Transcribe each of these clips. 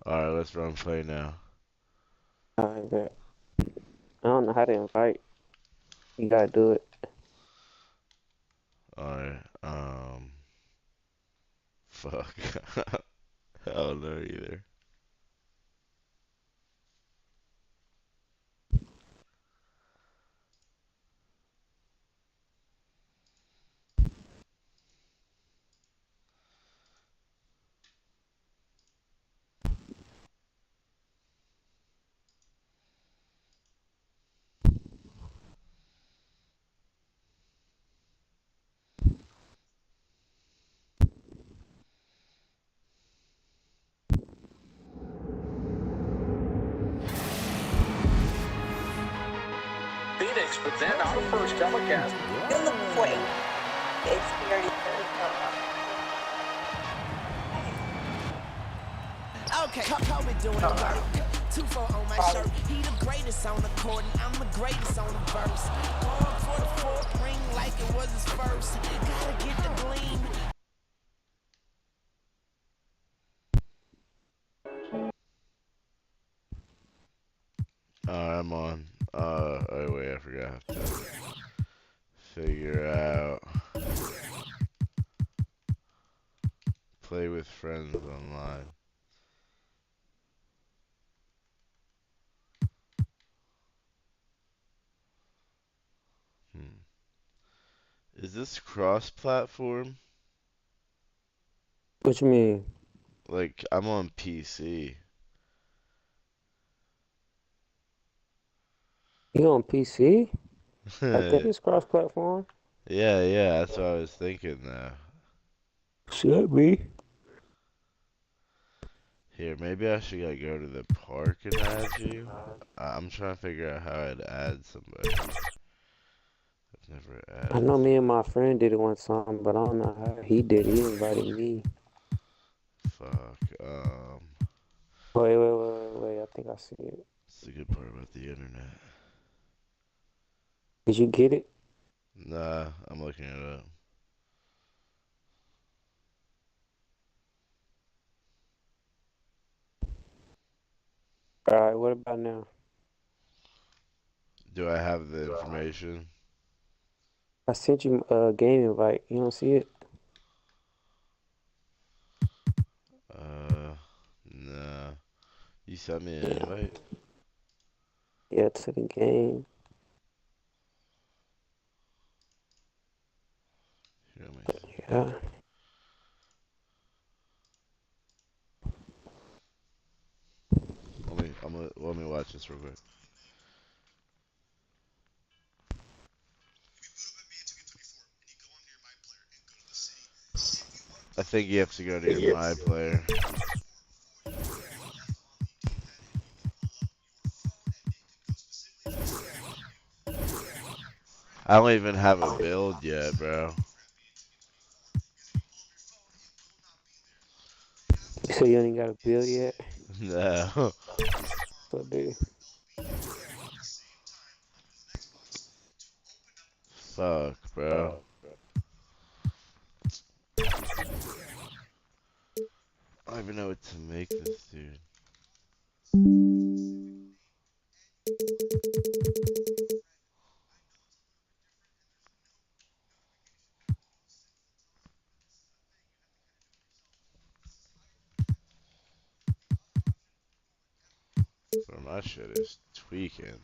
Alright, let's run play now. I bet. I don't know how to invite. You gotta do it. Alright, fuck. I don't know either. Phoenix present our first telecast. You look great. Experience. Okay, Kobe doing the work. 2-4 on my shirt. He the greatest on the court, and I'm the greatest on the verse. Going for the fourth ring like it was his first. Gotta get the gleam. I'm on. Oh wait, I forgot. I have to figure out. Play with friends online. Hmm. Is this cross-platform? What you mean? Like, I'm on PC. You on PC? I think Yeah, it's cross-platform. yeah, that's what I was thinking now. Should be. Here, maybe I should like go to the park and add you. I'm trying to figure out how I'd add somebody. I've never I added. know me and my friend did it one time, but I don't know how he did it. He invited me. Fuck. Wait. I think I see it. It's the good part about the internet. Did you get it? Nah, I'm looking it up. All right. What about now? Do I have the information? I sent you a game invite. You don't see it? Uh, nah. You sent me an Yeah. invite? Yeah, to the game. Here, let me see. Yeah. Let me watch this real quick. I think you have to go to your My Player. I don't even have a build yet, bro. So you ain't got a bill yet? No. So dude. Fuck, bro. I don't even know what to make this dude. Bro, my shit is tweaking.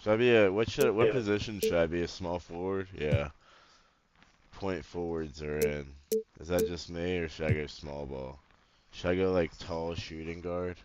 Should I be what position should I be? A small forward? Yeah. Point forwards are in. Is that just me or should I go small ball? Should I go like tall shooting guard?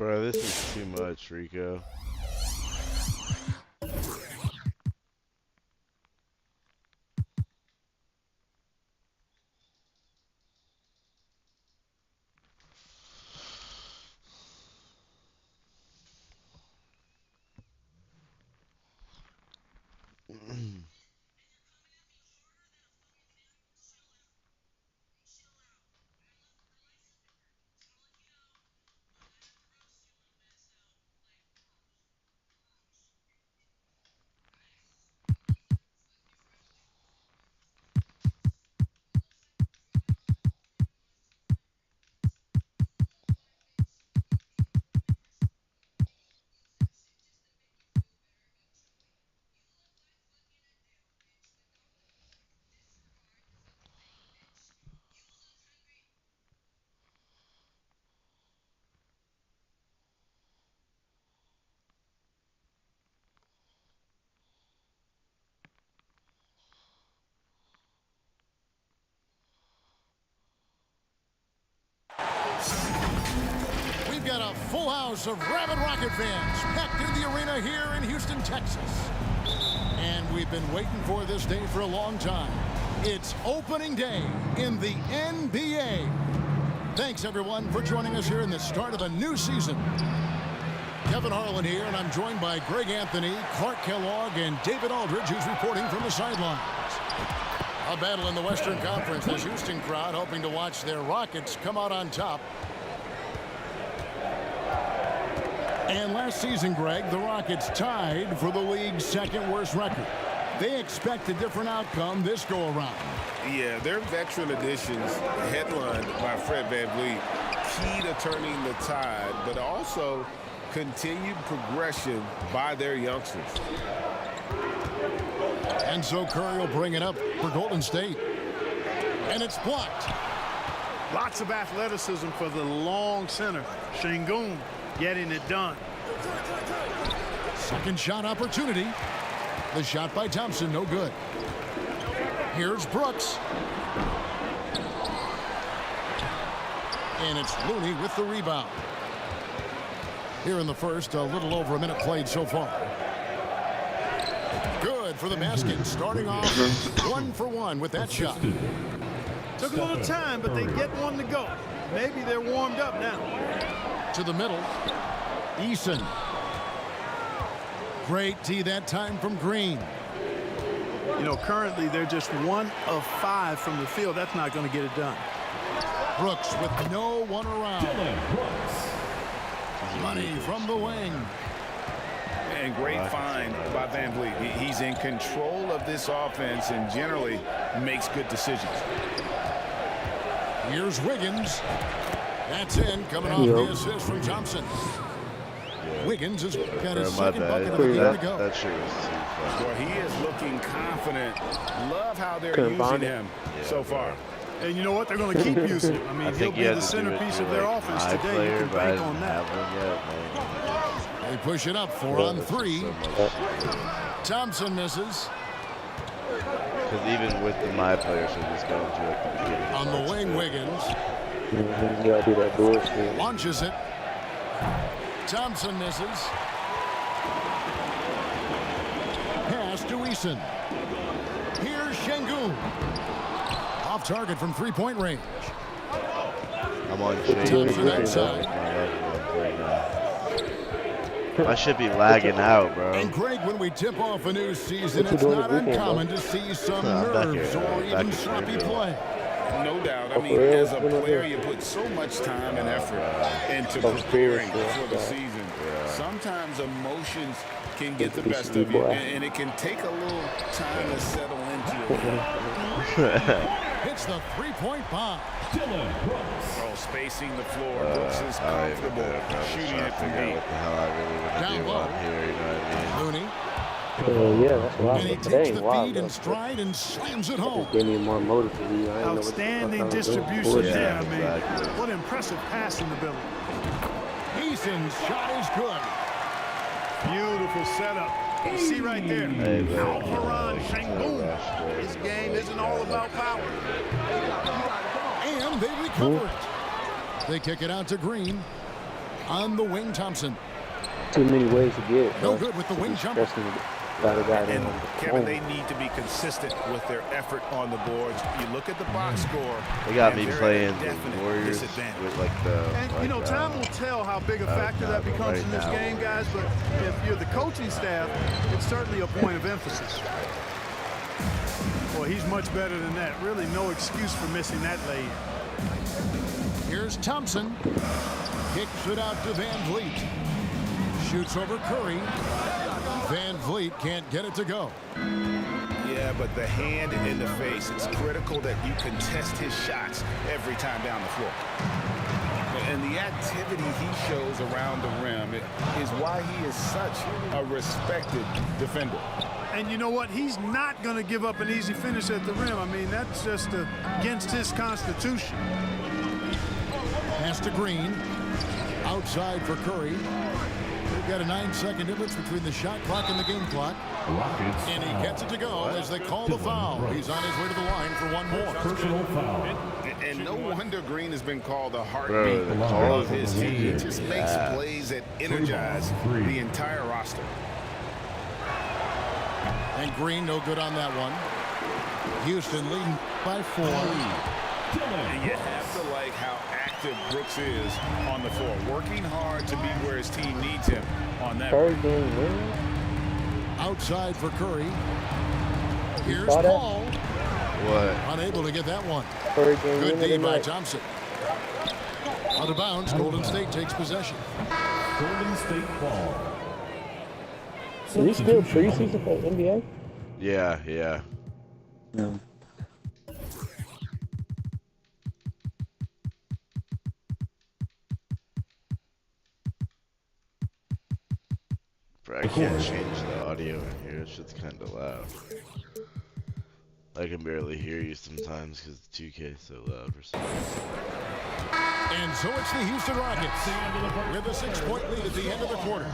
Bro, this is too much, Rico. We've got a full house of rabid Rocket fans packed in the arena here in Houston, Texas. And we've been waiting for this day for a long time. It's opening day in the NBA. Thanks, everyone, for joining us here in the start of a new season. Kevin Harlan here, and I'm joined by Greg Anthony, Clark Kellogg, and David Aldridge, who's reporting from the sidelines. A battle in the Western Conference. This Houston crowd hoping to watch their Rockets come out on top. And last season, Greg, the Rockets tied for the league's second worst record. They expect a different outcome this go-around. Yeah, their veteran additions, headlined by Fred VanVleet, key to turning the tide, but also continued progression by their youngsters. And so Curry will bring it up for Golden State. And it's blocked. Lots of athleticism for the long center. Şengün getting it done. Second shot opportunity. The shot by Thompson, no good. Here's Brooks. And it's Looney with the rebound. Here in the first, a little over a minute played so far. Good for the basket, starting off 1 for 1 with that shot. Took a little time, but they get one to go. Maybe they're warmed up now. To the middle, Eason. Great tee that time from Green. You know, currently they're just 1 of 5 from the field. That's not going to get it done. Brooks with no one around. Money from the wing. And great find by VanVleet. He's in control of this offense and generally makes good decisions. Here's Wiggins. That's in, coming off the assist from Thompson. Wiggins has got his second bucket of the game to go. That shit was too fun. Well, he is looking confident. Love how they're using him so far. And you know what? They're going to keep using him. I mean, he'll be the centerpiece of their offense today. You can bank on that. They push it up 4 on 3. Thompson misses. Because even with the my players, should just go into like the beginning. On the wing, Wiggins. You gotta do that bullshit. Launches it. Thompson misses. Pass to Eason. Here's Şengün. Off target from 3-point range. I'm on shade. Thompson outside. I should be lagging out, bro. And Greg, when we tip off a new season, it's not uncommon to see some nerves or even sloppy play. No doubt. I mean, as a player, you put so much time and effort into preparing for the season. Sometimes emotions can get the best of you, and it can take a little time to settle into it. Hits the 3-point bomb. Oh, spacing the floor. Brooks is comfortable shooting it from deep. What the hell I really want to do on here, you know what I mean? Looney. Yeah, that's wild. And he takes the feed in stride and slams it home. Give me more motive to me. Outstanding distribution there, Yeah, man. exactly. What impressive passing ability. Eason's shot is good. Beautiful setup. You see right there. Hey, Alperen Şengün. His game isn't all about power. And they recover it. They kick it out to Green. On the wing, Thompson. Too many ways to get it. No good with the wing jumper. And Kevin, they need to be consistent with their effort on the boards. You look at the box score. They got me playing the Warriors with like the. And you know, time will tell how big a factor that becomes in this game, guys. But if you're the coaching staff, it's certainly a point of emphasis. Well, he's much better than that. Really, no excuse for missing that lay. Here's Thompson. Kicks it out to Van Vliet. Shoots over Curry. Van Vliet can't get it to go. Yeah, but the hand in the face, it's critical that you contest his shots every time down the floor. And the activity he shows around the rim is why he is such a respected defender. And you know what? He's not going to give up an easy finish at the rim. I mean, that's just against his constitution. Pass to Green. Outside for Curry. We've got a 9-second difference between the shot clock and the game clock. And he gets it to go as they call the foul. He's on his way to the line for one more. Personal foul. And no wonder Green has been called the heartbeat of his team. He just makes plays that energize the entire roster. And Green no good on that one. Houston leading by 4. And you have to like how active Brooks is on the floor, working hard to be where his team needs him on that. Outside for Curry. Here's Paul. What? Unable to get that one. Good D by Thompson. Out of bounds, Golden State takes possession. Golden State ball. Is he still preseason for NBA? Yeah. No. I can't change the audio in here. It's just kind of loud. I can barely hear you sometimes because the 2K is so loud for some reason. And so it's the Houston Rockets with a 6-point lead at the end of the quarter.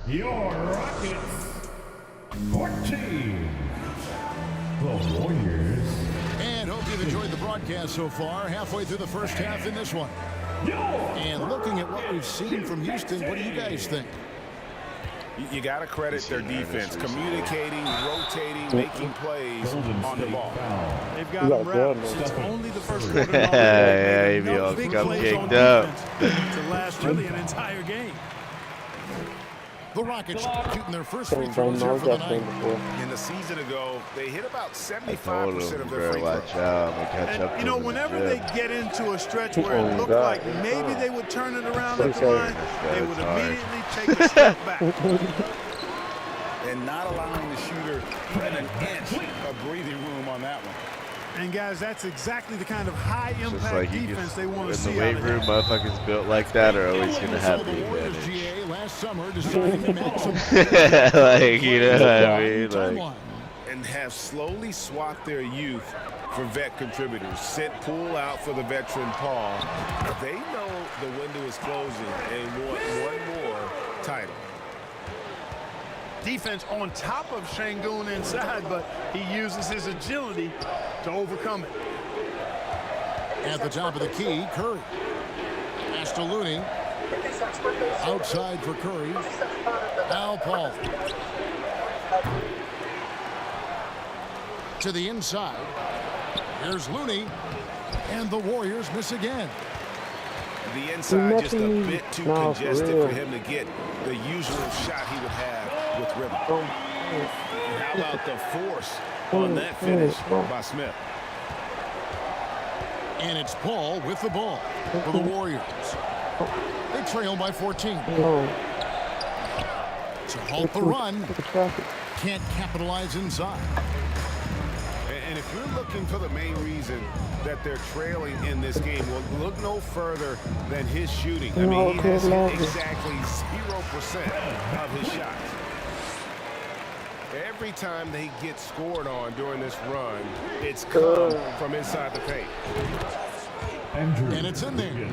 Your Rockets 14. The Warriors. And hope you've enjoyed the broadcast so far. Halfway through the first half in this one. And looking at what we've seen from Houston, what do you guys think? You got to credit their defense, communicating, rotating, making plays on the ball. They've got them wrapped. It's only the first quarter. Yeah, he be all cupcaked up. To last really an entire game. The Rockets shooting their first free throws here for the night. In the season ago, they hit about 75% of their free throws. Watch out, I'm gonna catch up. You know, whenever they get into a stretch where it looked like maybe they would turn it around at the line, they would immediately take a step back. And not allowing the shooter an inch of breathing room on that one. And guys, that's exactly the kind of high-impact like defense they want to see. In the weight room, motherfuckers built like that are always gonna have the advantage. GA last summer deciding to make some like, you know what I mean? Like, and have slowly swapped their youth for vet contributors. Sent Poole out for the veteran Paul. They know the window is closing and want one more title. Defense on top of Şengün inside, but he uses his agility to overcome it. At the top of the key, Curry. Pass to Looney. Outside for Curry. Al Paul. To the inside. Here's Looney. And the Warriors miss again. The inside just a bit too congested for him to get the usual shot he would have with rhythm. How about the force on that finish by Smith? And it's Paul with the ball for the Warriors. They trail by 14. To halt the run. Can't capitalize inside. And if you're looking for the main reason that they're trailing in this game, well, look no further than his shooting. I mean, he has hit exactly 0% of his shots. Every time they get scored on during this run, it's come from inside the paint. And it's in there.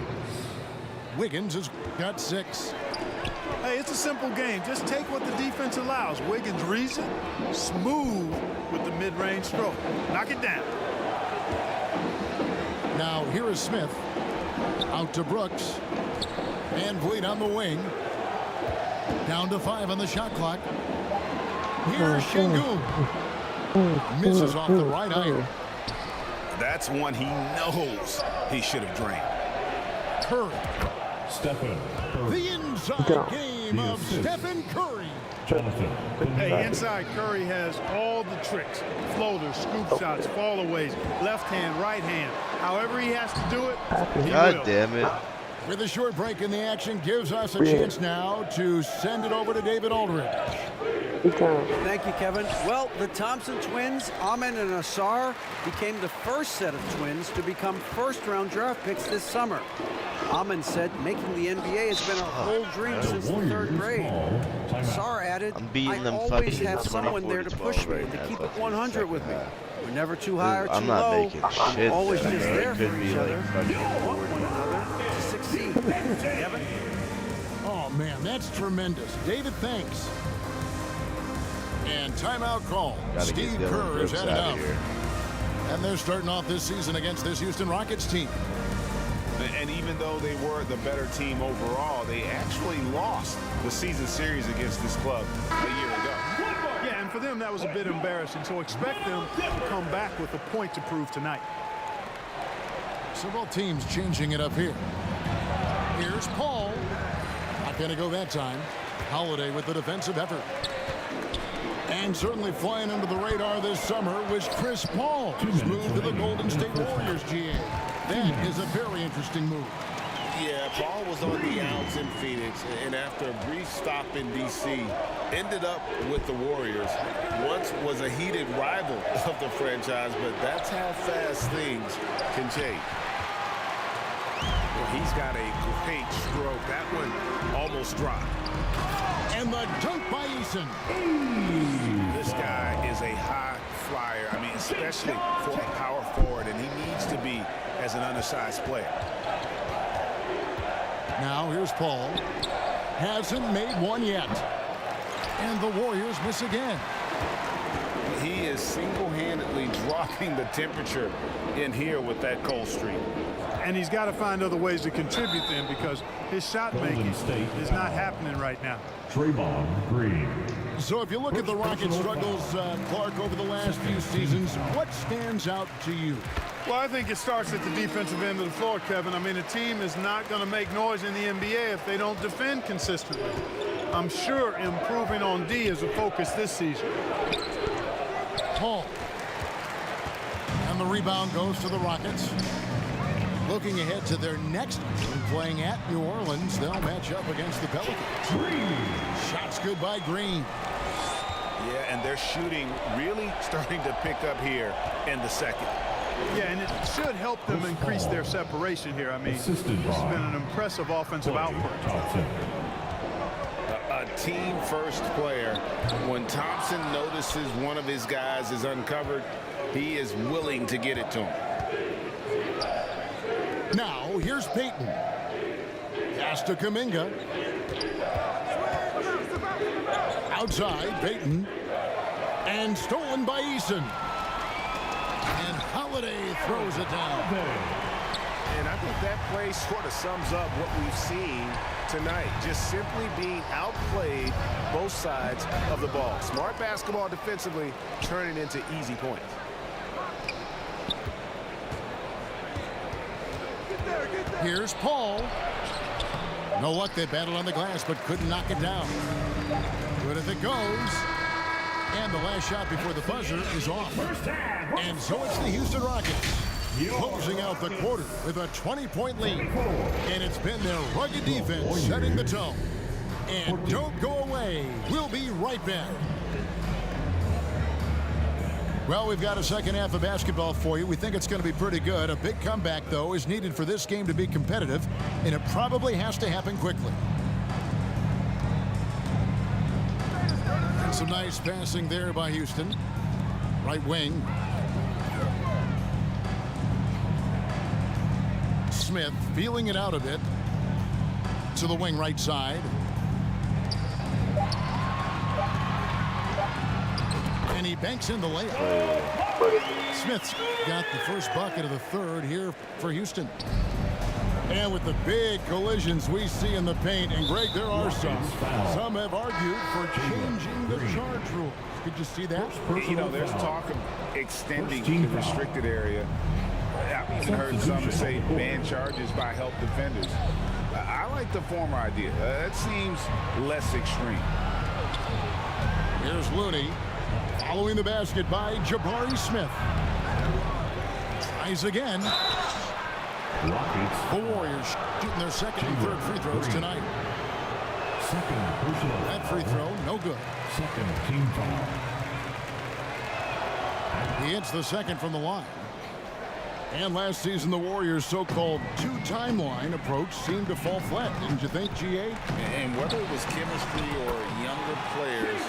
Wiggins has got 6. Hey, it's a simple game. Just take what the defense allows. Wiggins reason, smooth with the mid-range stroke. Knock it down. Now here is Smith. Out to Brooks. Van Vliet on the wing. Down to 5 on the shot clock. Here's Şengün. Misses off the right iron. That's one he knows he should have drained. Curry. Stephen Curry. The inside game of Stephen Curry. Jonathan. Hey, inside Curry has all the tricks. Floaters, scoop shots, fallaways, left hand, right hand. However he has to do it, he God will. damn it. With a short break in the action, gives us a chance now to send it over to David Aldridge. Thank you, Kevin. Well, the Thompson twins, Amen and Asar, became the first set of twins to become first-round draft picks this summer. Amen said making the NBA has been a whole dream since the 3rd grade. Asar added, I'm beating I them always fucking have someone there to 24-12 push me right and to now, keep so it it's 100 with me. We're never too high or too I'm not low. making shit. Always better. just there It for could be each like other. fucking Want one another to succeed. Kevin? Oh, man, that's tremendous. David, thanks. And timeout call. Gotta Steve get Dylan Kerr has Brooks had out enough. of here. And they're starting off this season against this Houston Rockets team. And even though they were the better team overall, they actually lost the season series against this club a year ago. Yeah, and for them, that was a bit embarrassing. So expect them to come back with a point to prove tonight. Several teams changing it up here. Here's Paul. Not going to go that time. Holiday with the defensive effort. And certainly flying under the radar this summer was Chris Paul. Moved to the Golden State Warriors, GA. That is a very interesting move. Yeah, Paul was on the outs in Phoenix, and after a brief stop in D.C., ended up with the Warriors. Once was a heated rival of the franchise, but that's how fast things can change. Well, he's got a great stroke. That one almost dropped. And the dunk by Eason. This guy is a high flyer. I mean, especially for a power forward, and he needs to be as an undersized player. Now here's Paul. Hasn't made one yet. And the Warriors miss again. He is single-handedly dropping the temperature in here with that cold streak. And he's got to find other ways to contribute then because his shot making is not happening right now. Draymond Green. So if you look at the Rockets' struggles, Clark, over the last few seasons, what stands out to you? Well, I think it starts at the defensive end of the floor, Kevin. I mean, a team is not going to make noise in the NBA if they don't defend consistently. I'm sure improving on D is a focus this season. Paul. And the rebound goes to the Rockets. Looking ahead to their next game, playing at New Orleans, they'll match up against the Pelicans. Green. Shots good by Green. Yeah, and their shooting really starting to pick up here in the second. Yeah, and it should help them increase their separation here. I mean, this has been an impressive offensive output. A team-first player. When Thompson notices one of his guys is uncovered, he is willing to get it to him. Now, here's Payton. Pass to Kuminga. Outside, Payton. And stolen by Eason. And Holiday throws it down. And I think that play sort of sums up what we've seen tonight. Just simply being outplayed both sides of the ball. Smart basketball defensively, turning into easy points. Here's Paul. No luck, they battled on the glass, but couldn't knock it down. Good if it goes. And the last shot before the buzzer is off. And so it's the Houston Rockets closing out the quarter with a 20-point lead. And it's been their rugged defense setting the tone. And don't go away. We'll be right back. Well, we've got a second half of basketball for you. We think it's going to be pretty good. A big comeback, though, is needed for this game to be competitive, and it probably has to happen quickly. And some nice passing there by Houston. Right wing. Smith feeling it out a bit. To the wing right side. And he banks in the layup. Smith's got the first bucket of the third here for Houston. And with the big collisions we see in the paint, and Greg, there are some. Some have argued for changing the charge rules. Did you see that? You know, there's talk of extending the restricted area. I've even heard some say ban charges by help defenders. I like the former idea. It seems less extreme. Here's Looney. Following the basket by Jabari Smith. Tries again. The Warriors shooting their second and third free throws tonight. That free throw, no good. Second team foul. He hits the second from the line. And last season, the Warriors' so-called two-timeline approach seemed to fall flat, didn't you think, GA? And whether it was chemistry or younger players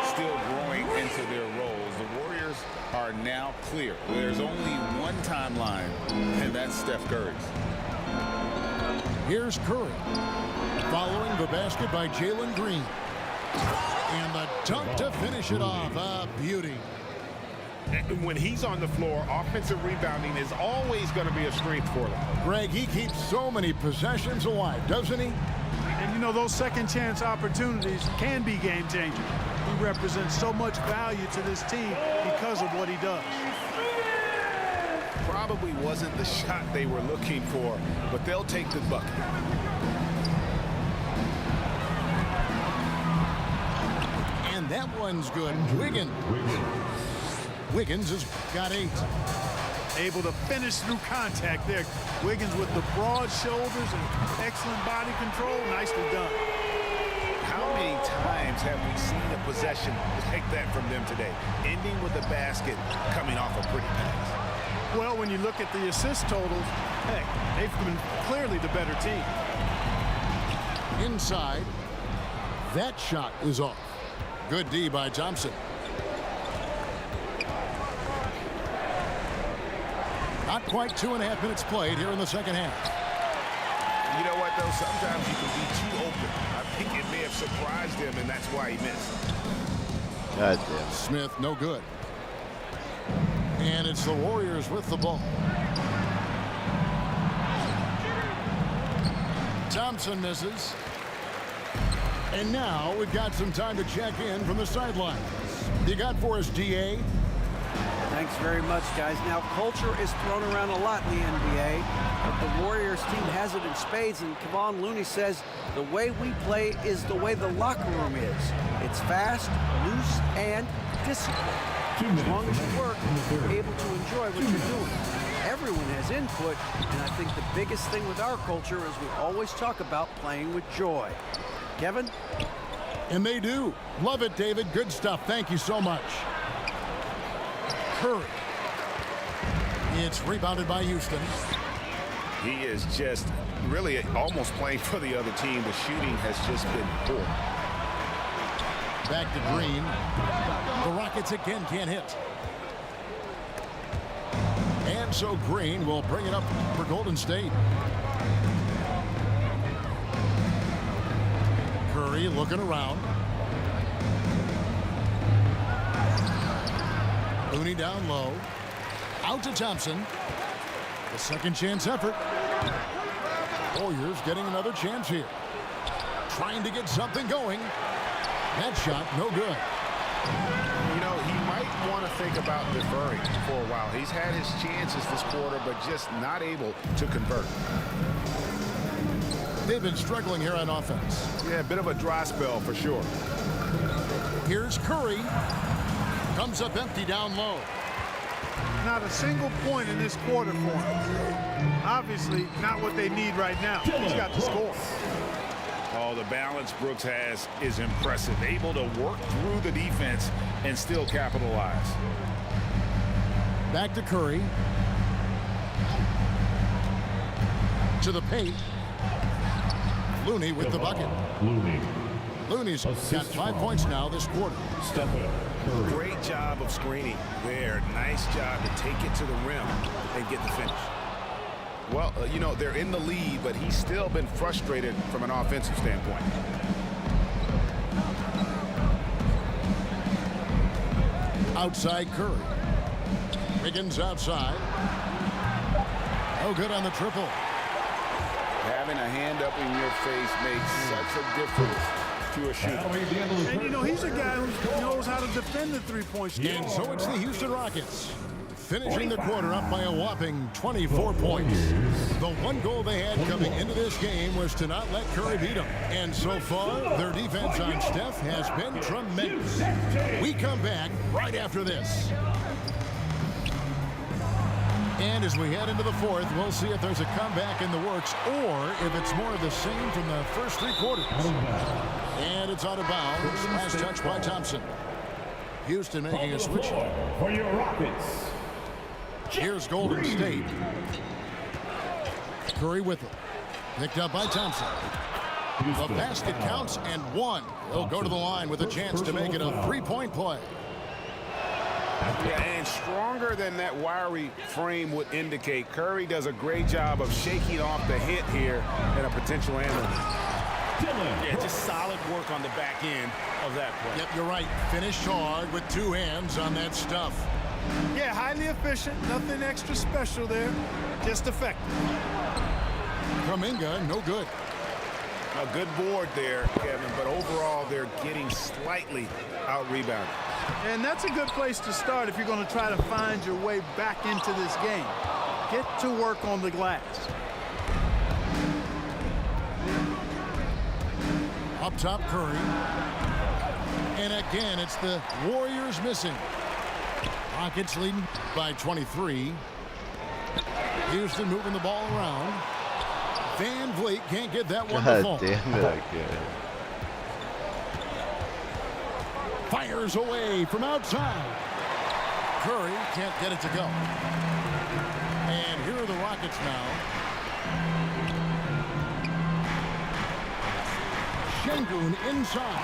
still growing into their roles, the Warriors are now clear. There's only one timeline, and that's Steph Curry's. Here's Curry. Following the basket by Jalen Green. And the dunk to finish it off. A beauty. When he's on the floor, offensive rebounding is always going to be a strength for them. Greg, he keeps so many possessions alive, doesn't he? And, you know, those second-chance opportunities can be game-changing. He represents so much value to this team because of what he does. Probably wasn't the shot they were looking for, but they'll take the bucket. And that one's good. Wiggins has got 8. Able to finish through contact there. Wiggins with the broad shoulders and excellent body control. Nicely done. How many times have we seen a possession like that from them today, ending with a basket coming off a pretty pass? Well, when you look at the assist totals, heck, they've been clearly the better team. Inside. That shot is off. Good D by Thompson. Not quite 2.5 minutes played here in the second half. You know what, though? Sometimes you can be too open. I think it may have surprised him, and that's why he missed. God damn. Smith, no good. And it's the Warriors with the ball. Thompson misses. And now we've got some time to check in from the sidelines. You got for us, DA? Thanks very much, guys. Now, culture is thrown around a lot in the NBA, but the Warriors team has it in spades, and Kevon Looney says the way we play is the way the locker room is. It's fast, loose, and disciplined. As long as you work, you're able to enjoy what you're doing. Everyone has input, and I think the biggest thing with our culture is we always talk about playing with joy. Kevin? And they do. Love it, David. Good stuff. Thank you so much. Curry. It's rebounded by Houston. He is just really almost playing for the other team. The shooting has just been poor. Back to Green. The Rockets again can't hit. And so Green will bring it up for Golden State. Curry looking around. Looney down low. Out to Thompson. The second chance effort. Warriors getting another chance here. Trying to get something going. That shot, no good. You know, he might want to think about deferring for a while. He's had his chances this quarter, but just not able to convert. They've been struggling here on offense. Yeah, a bit of a dry spell for sure. Here's Curry. Comes up empty down low. Not a single point in this quarter for him. Obviously, not what they need right now. He's got to score. Oh, the balance Brooks has is impressive. Able to work through the defense and still capitalize. Back to Curry. To the paint. Looney with the bucket. Looney's got 5 points now this quarter. Great job of screening there. Nice job to take it to the rim and get the finish. Well, you know, they're in the lead, but he's still been frustrated from an offensive standpoint. Outside Curry. Wiggins outside. No good on the triple. Having a hand up in your face makes such a difference to a shooter. And, you know, he's a guy who knows how to defend the three-point shot. And so it's the Houston Rockets, finishing the quarter up by a whopping 24 points. The one goal they had coming into this game was to not let Curry beat them. And so far, their defense on Steph has been tremendous. We come back right after this. And as we head into the fourth, we'll see if there's a comeback in the works or if it's more of the same from the first three quarters. And it's out of bounds. Last touch by Thompson. Houston making a switch. For your Rockets. Here's Golden State. Curry with it. Picked up by Thompson. The basket counts and one. He'll go to the line with a chance to make it a three-point play. Yeah, and stronger than that wiry frame would indicate, Curry does a great job of shaking off the hit here and a potential animal. Yeah, just solid work on the back end of that play. Yep, you're right. Finished hard with two hands on that stuff. Yeah, highly efficient. Nothing extra special there. Just effective. Kuminga, no good. A good board there, Kevin, but overall they're getting slightly out-rebounded. And that's a good place to start if you're going to try to find your way back into this game. Get to work on the glass. Up top, Curry. And again, it's the Warriors missing. Rockets leading by 23. Houston moving the ball around. Van Vliet can't get that one to fall. God damn it, I can't. Fires away from outside. Curry can't get it to go. And here are the Rockets now. Şengün inside.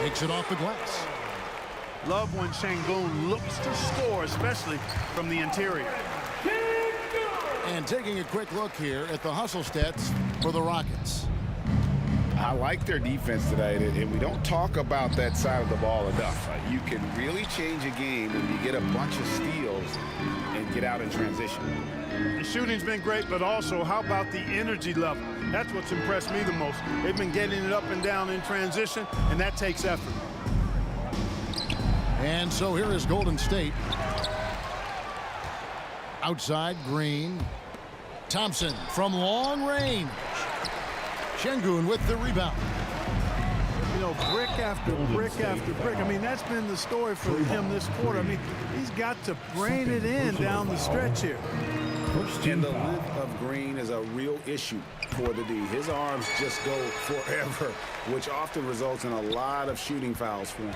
Makes it off the glass. Love when Şengün looks to score, especially from the interior. And taking a quick look here at the hustle stats for the Rockets. I like their defense tonight, and we don't talk about that side of the ball enough. You can really change a game when you get a bunch of steals and get out in transition. The shooting's been great, but also how about the energy level? That's what's impressed me the most. They've been getting it up and down in transition, and that takes effort. And so here is Golden State. Outside, Green. Thompson from long range. Şengün with the rebound. You know, brick after brick after brick. I mean, that's been the story for him this quarter. I mean, he's got to rein it in down the stretch here. And the length of Green is a real issue for the D. His arms just go forever, which often results in a lot of shooting fouls for him.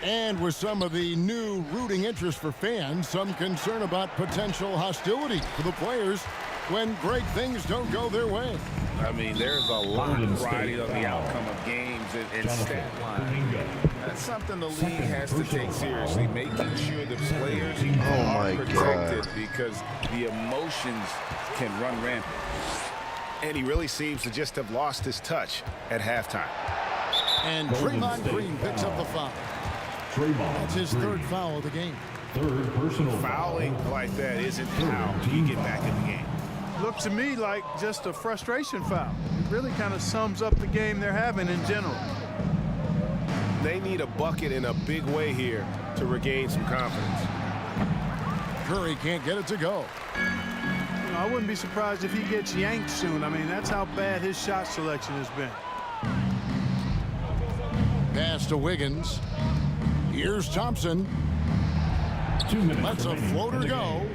And with some of the new rooting interest for fans, some concern about potential hostility for the players when great things don't go their way. I mean, there's a lot riding on the outcome of games and stat line. That's something the league has to take seriously, making sure the players are protected because the emotions can run rampant. And he really seems to just have lost his touch at halftime. And Draymond Green picks up the foul. That's his third foul of the game. Third personal Fouling like that isn't how you get back in the game. Looked to me like just a frustration foul. It really kind of sums up the game they're having in general. They need a bucket in a big way here to regain some confidence. Curry can't get it to go. You know, I wouldn't be surprised if he gets yanked soon. I mean, that's how bad his shot selection has been. Pass to Wiggins. Here's Thompson. 2 minutes. Lets a floater go.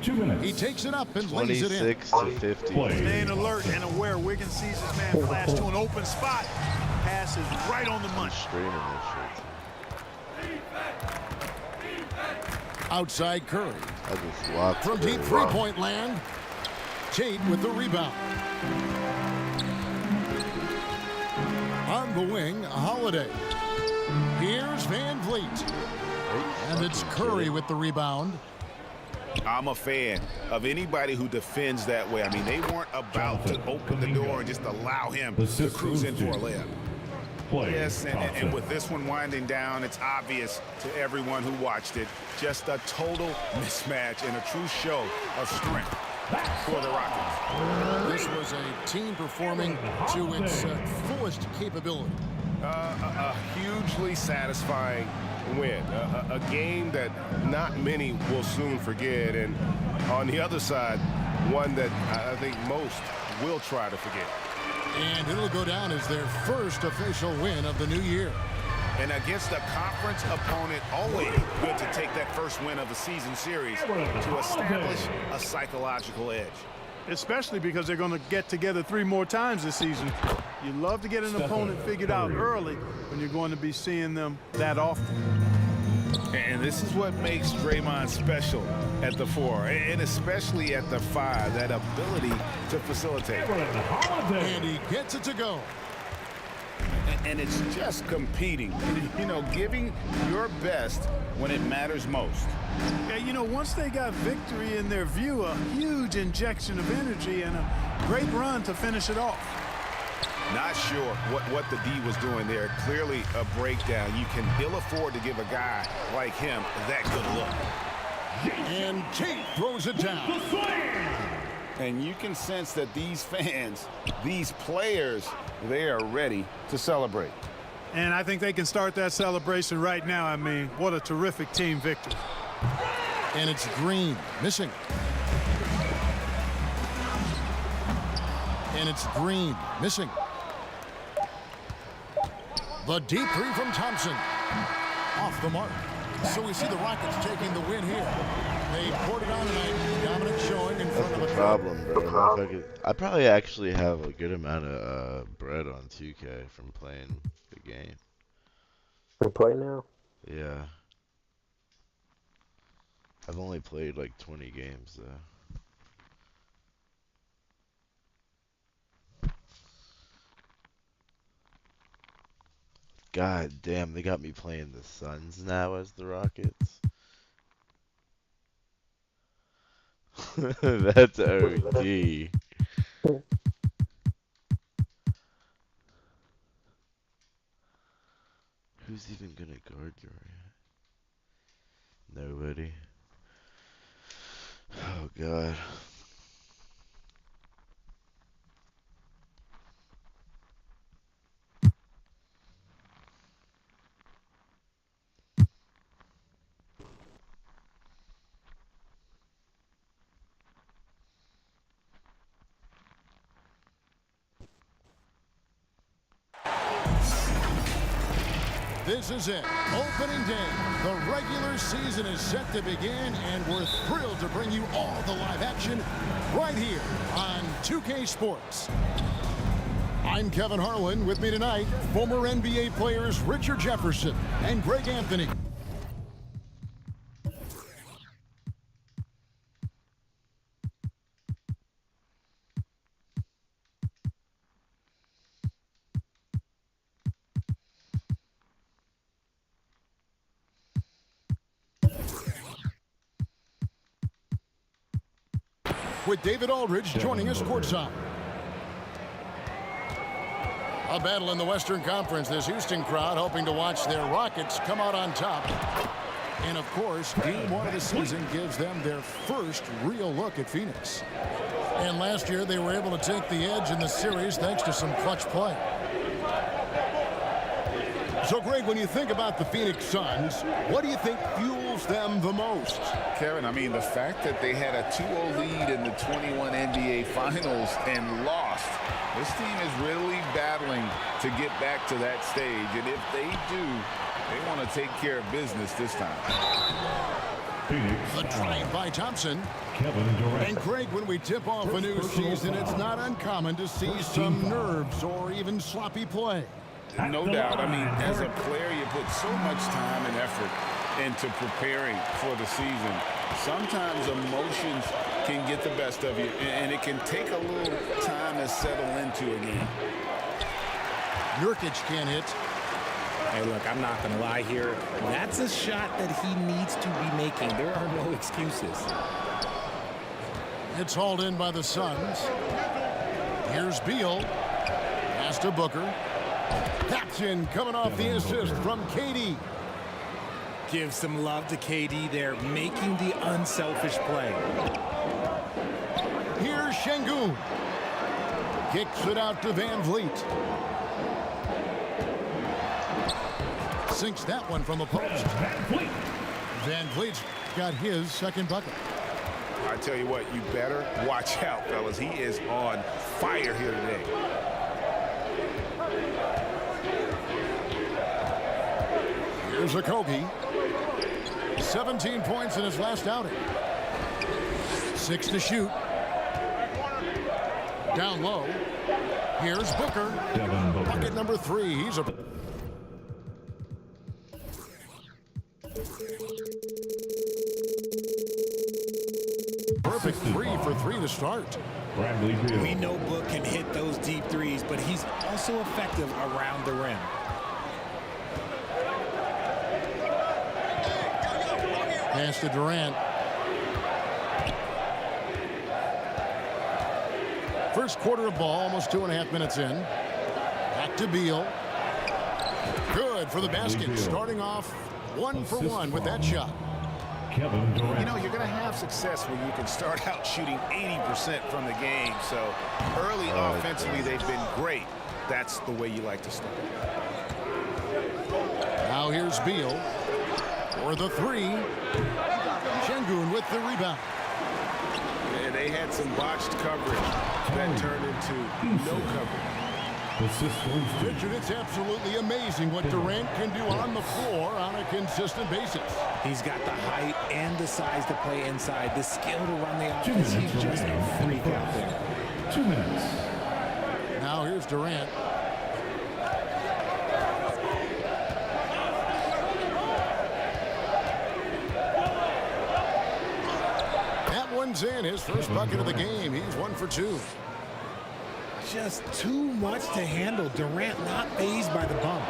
2 minutes. He takes it up and lays it in. 26 to 50. Staying alert and aware. Wiggins sees his man flash to an open spot. Pass is right on the money. Straining this shit. Outside Curry. I just locked From deep three-point land. Tate with the rebound. On the wing, Holiday. Here's Van Vliet. And it's Curry with the rebound. I'm a fan of anybody who defends that way. I mean, they weren't about to open the door and just allow him to cruise in for a layup. Yes, and with this one winding down, it's obvious to everyone who watched it. Just a total mismatch and a true show of strength for the Rockets. This was a team performing to its fullest capability. A hugely satisfying win. A game that not many will soon forget. And on the other side, one that I think most will try to forget. And it'll go down as their first official win of the new year. And against a conference opponent, always good to take that first win of the season series to establish a psychological edge. Especially because they're going to get together 3 more times this season. You love to get an opponent figured out early when you're going to be seeing them that often. And this is what makes Draymond special at the 4, and especially at the 5, that ability to facilitate. And he gets it to go. And it's just competing, you know, giving your best when it matters most. Yeah, you know, once they got victory in their view, a huge injection of energy and a great run to finish it off. Not sure what the D was doing there. Clearly a breakdown. You can ill afford to give a guy like him that good look. And Tate throws it down. And you can sense that these fans, these players, they are ready to celebrate. And I think they can start that celebration right now. I mean, what a terrific team victory. And it's Green, missing. And it's Green, missing. The deep 3 from Thompson. Off the mark. So we see the Rockets taking the win here. They poured it on tonight. Dominant showing in front of a problem, bro. I probably actually have a good amount of bread on 2K from playing the game. We play now? Yeah. I've only played like 20 games though. God damn, they got me playing the Suns now as the Rockets. That's OD. Who's even gonna guard Durant? Nobody. Oh god. This is it. Opening day. The regular season is set to begin, and we're thrilled to bring you all the live action right here on 2K Sports. I'm Kevin Harlan. With me tonight, former NBA players Richard Jefferson and Greg Anthony. With David Aldridge joining us courtside. A battle in the Western Conference. This Houston crowd hoping to watch their Rockets come out on top. And of course, game 1 of the season gives them their first real look at Phoenix. And last year they were able to take the edge in the series thanks to some clutch play. So, Greg, when you think about the Phoenix Suns, what do you think fuels them the most? Kevin, I mean, the fact that they had a 2-0 lead in the 21 NBA Finals and lost. This team is really battling to get back to that stage. And if they do, they want to take care of business this time. The drive by Thompson. Kevin Durant. And Craig, when we tip off a new season, it's not uncommon to see some nerves or even sloppy play. No doubt. I mean, as a player, you put so much time and effort into preparing for the season. Sometimes emotions can get the best of you, and it can take a little time to settle into a game. Nurkic can't hit. Hey, look, I'm not going to lie here. That's a shot that he needs to be making. There are no excuses. It's hauled in by the Suns. Here's Beal. Pass to Booker. Paxson coming off the assist from KD. Give some love to KD there, making the unselfish play. Here's Şengün kicks it out to Van Vliet. Sinks that one from the post. Van Vliet's got his second bucket. I tell you what, you better watch out, fellas. He is on fire here today. Here's Okogie. 17 points in his last outing. 6 to shoot. Down low. Here's Booker. Bucket number 3. He's a... perfect 3 for 3 to start. We know Book can hit those deep threes, but he's also effective around the rim. Pass to Durant. First quarter of ball, almost 2.5 minutes in. Back to Beal. Good for the basket. Starting off 1 for 1 with that shot. Kevin Durant. You know, you're going to have success when you can start out shooting 80% from the game. So early offensively, they've been great. That's the way you like to start. Now here's Beal for the 3. Şengün with the rebound. And they had some botched coverage that turned into no coverage. Richard, it's absolutely amazing what Durant can do on the floor on a consistent basis. He's got the height and the size to play inside, the skill to run the offense. He's just a freak out there. 2 minutes. Now here's Durant. That one's in, his first bucket of the game. He's 1 for 2. Just too much to handle. Durant not fazed by the bump.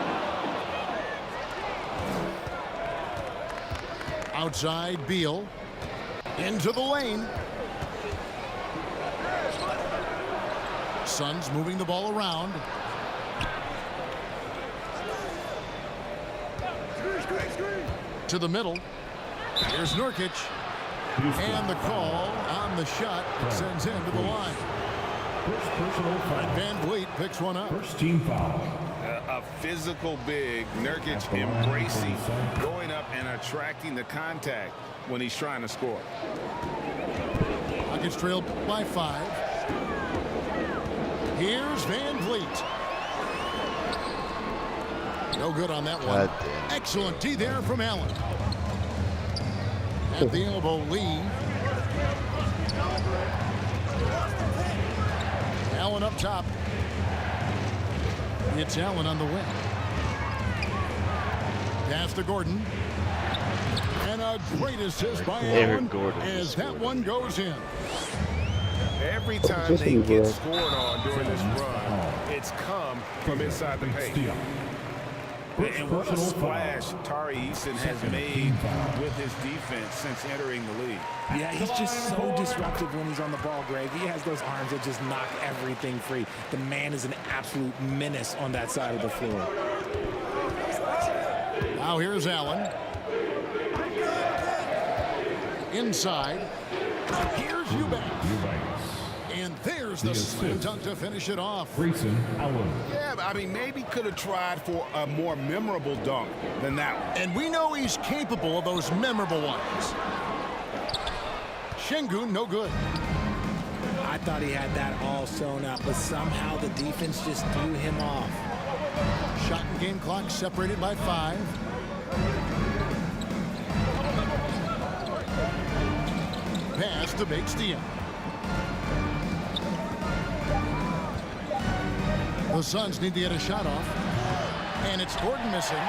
Outside, Beal. Into the lane. Suns moving the ball around. To the middle. Here's Nurkic. And the call on the shot sends him to the line. First personal foul. Van Vliet picks one up. First team foul. A physical big. Nurkic embracing, going up and attracting the contact when he's trying to score. Nuggets trailed by 5. Here's Van Vliet. No good on that one. Excellent D there from Allen. At the elbow, Lee. Allen up top. It's Allen on the wing. Pass to Gordon. And a great assist by Allen as that one goes in. Every time they get scored on during this run, it's come from inside the paint. And what a splash Tari Eason has made with his defense since entering the league. Yeah, he's just so disruptive when he's on the ball, Greg. He has those arms that just knock everything free. The man is an absolute menace on that side of the floor. Now here's Allen. Inside. Here's Eubanks. And there's the slam dunk to finish it off. Yeah, I mean, maybe could have tried for a more memorable dunk than that one. And we know he's capable of those memorable ones. Şengün, no good. I thought he had that all sewn up, but somehow the defense just threw him off. Shot and game clock separated by 5. Pass to Bakestien. The Suns need to get a shot off. And it's Gordon missing.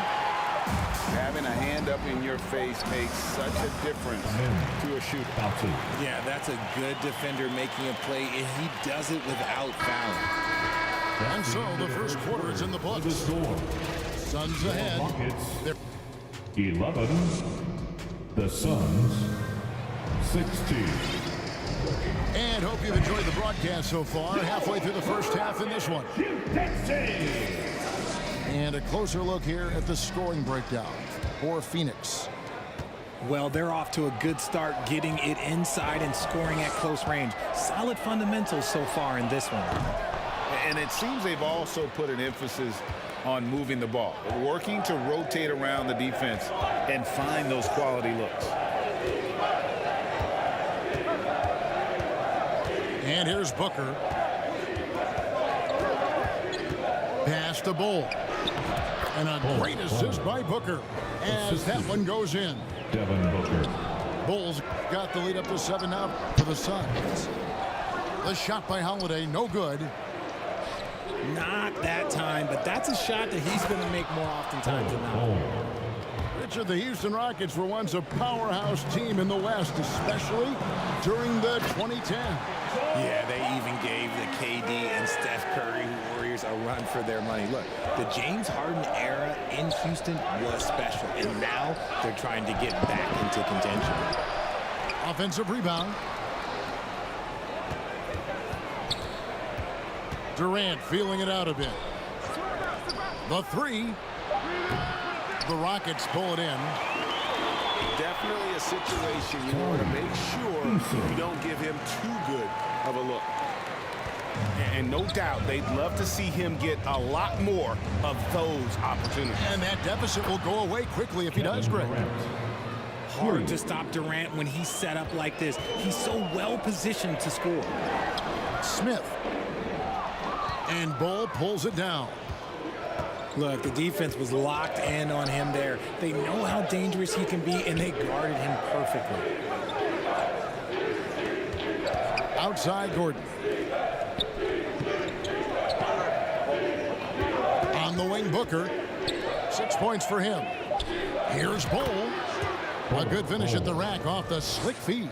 Having a hand up in your face makes such a difference to a shooter. Yeah, that's a good defender making a play, and he does it without fouling. And so the first quarter is in the books. Suns ahead. 11. The Suns 16. And hope you've enjoyed the broadcast so far. Halfway through the first half in this one. And a closer look here at the scoring breakdown for Phoenix. Well, they're off to a good start, getting it inside and scoring at close range. Solid fundamentals so far in this one. And it seems they've also put an emphasis on moving the ball, working to rotate around the defense and find those quality looks. And here's Booker. Pass to Bull. And a great assist by Booker as that one goes in. Devin Booker. Bulls got the lead up to 7 now for the Suns. The shot by Holiday, no good. Not that time, but that's a shot that he's going to make more oftentimes than not. Richard, the Houston Rockets were once a powerhouse team in the West, especially during the 2010. Yeah, they even gave the KD and Steph Curry Warriors a run for their money. Look, the James Harden era in Houston was special, and now they're trying to get back into contention. Offensive rebound. Durant feeling it out a bit. The three. The Rockets pull it in. Definitely a situation you want to make sure you don't give him too good of a look. And no doubt they'd love to see him get a lot more of those opportunities. And that deficit will go away quickly if he does, Greg. Hard to stop Durant when he's set up like this. He's so well positioned to score. Smith. And Bull pulls it down. Look, the defense was locked in on him there. They know how dangerous he can be, and they guarded him perfectly. Outside Gordon. On the wing, Booker. 6 points for him. Here's Bull. A good finish at the rack off the slick feed.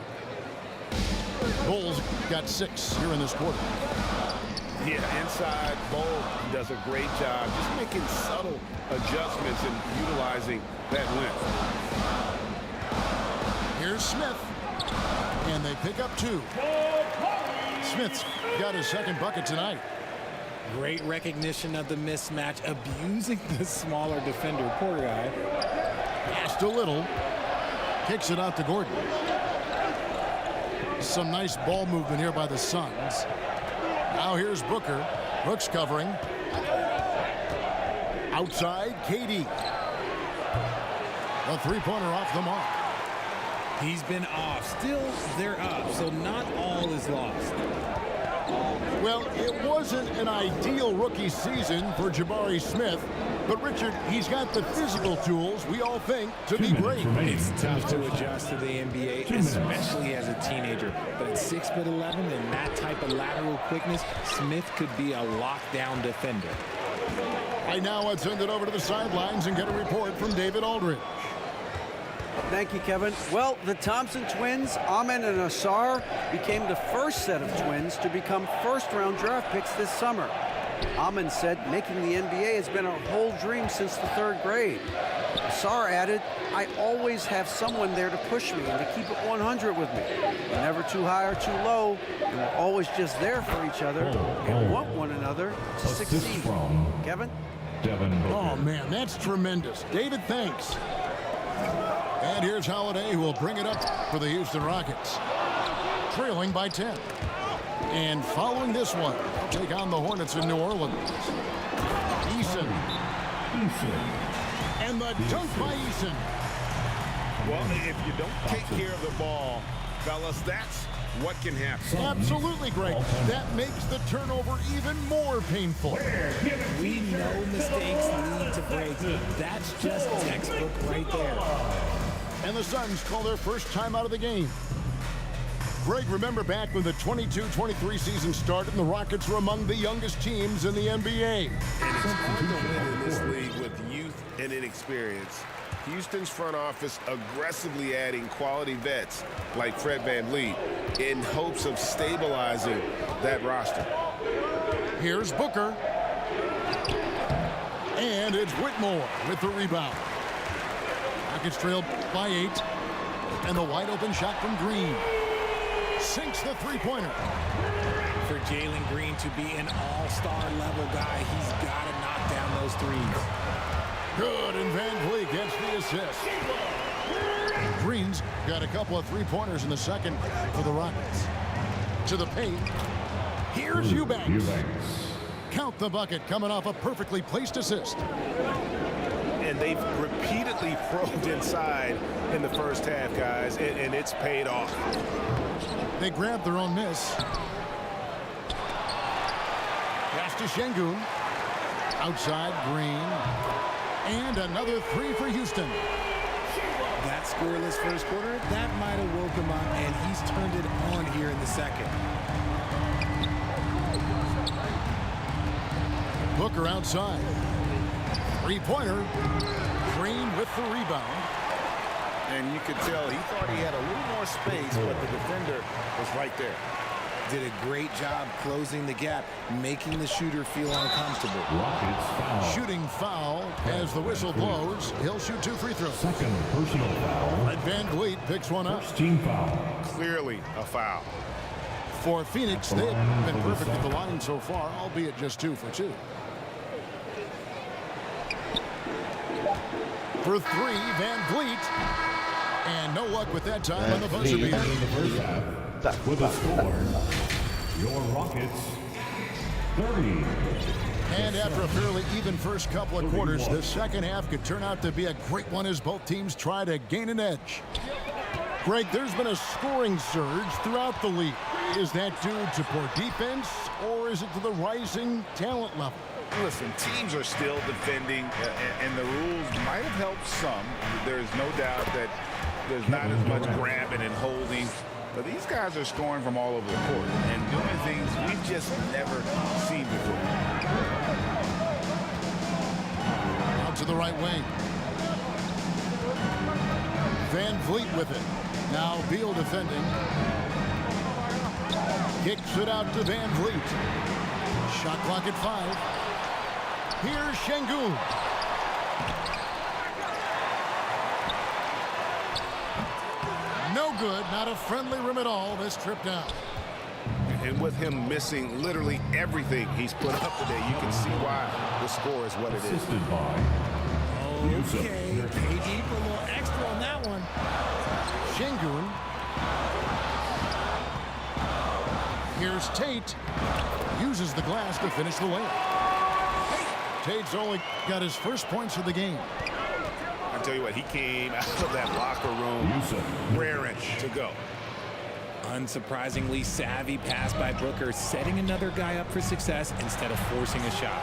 Bulls got 6 here in this quarter. Yeah, inside, Bull does a great job just making subtle adjustments and utilizing that length. Here's Smith. And they pick up 2. Smith's got his second bucket tonight. Great recognition of the mismatch, abusing the smaller defender. Poor guy. Passed a little. Kicks it out to Gordon. Some nice ball movement here by the Suns. Now here's Booker. Brooks covering. Outside, KD. A three-pointer off the mark. He's been off. Still, they're up, so not all is lost. Well, it wasn't an ideal rookie season for Jabari Smith, but Richard, he's got the physical tools we all think to be great. It's tough to adjust to the NBA, especially as a teenager. But at 6'11" and that type of lateral quickness, Smith could be a lockdown defender. Right now, let's send it over to the sidelines and get a report from David Aldridge. Thank you, Kevin. Well, the Thompson twins, Amen and Asar, became the first set of twins to become first-round draft picks this summer. Amen said making the NBA has been a whole dream since the 3rd grade. Asar added, I always have someone there to push me and to keep it 100 with me. We're never too high or too low, and we're always just there for each other and want one another to succeed. Kevin? Oh, man, that's tremendous. David, thanks. And here's Holiday, who will bring it up for the Houston Rockets. Trailing by 10. And following this one, take on the Hornets in New Orleans. Eason. And the dunk by Eason. Well, if you don't take care of the ball, fellas, that's what can happen. Absolutely, Greg. That makes the turnover even more painful. We know mistakes lead to breaks. That's just textbook right there. And the Suns call their first time out of the game. Greg, remember back when the 22-23 season started and the Rockets were among the youngest teams in the NBA. And it's hard to win in this league with youth and inexperience. Houston's front office aggressively adding quality vets like Fred VanVleet in hopes of stabilizing that roster. Here's Booker. And it's Whitmore with the rebound. Rockets trailed by 8. And the wide open shot from Green. Sinks the three-pointer. For Jalen Green to be an all-star level guy, he's got to knock down those threes. Good, and VanVleet gets the assist. Green's got a couple of three-pointers in the second for the Rockets. To the paint. Here's Eubanks. Count the bucket coming off a perfectly placed assist. And they've repeatedly probed inside in the first half, guys, and it's paid off. They grabbed their own miss. Pass to Şengün. Outside, Green. And another three for Houston. That scoreless first quarter, that might have woke him up, and he's turned it on here in the second. Booker outside. Three-pointer. Green with the rebound. And you could tell he thought he had a little more space, but the defender was right there. Did a great job closing the gap, making the shooter feel uncomfortable. Rockets foul. Shooting foul as the whistle blows. He'll shoot 2 free throws. Second personal foul. Van Vliet picks one up. First team foul. Clearly a foul. For Phoenix, they've been perfect at the line so far, albeit just 2 for 2. For 3, Van Vliet. And no luck with that time on the buzzer beater. In the first half, with a score, your Rockets 30. And after a fairly even first couple of quarters, the second half could turn out to be a great one as both teams try to gain an edge. Greg, there's been a scoring surge throughout the league. Is that due to poor defense, or is it to the rising talent level? Listen, teams are still defending, and the rules might have helped some. There's no doubt that there's not as much grabbing and holding. But these guys are scoring from all over the court and doing things we've just never seen before. Out to the right wing. Van Vliet with it. Now Beal defending. Kicks it out to Van Vliet. Shot clock at 5. Here's Şengün. No good. Not a friendly rim at all. This trip down. And with him missing literally everything he's put up today, you can see why the score is what it is. Assisted by Okay, KD for a little extra on that one. Şengün. Here's Tate. Uses the glass to finish the layup. Tate's only got his first points of the game. I tell you what, he came out of that locker room raring to go. Unsurprisingly savvy pass by Booker, setting another guy up for success instead of forcing a shot.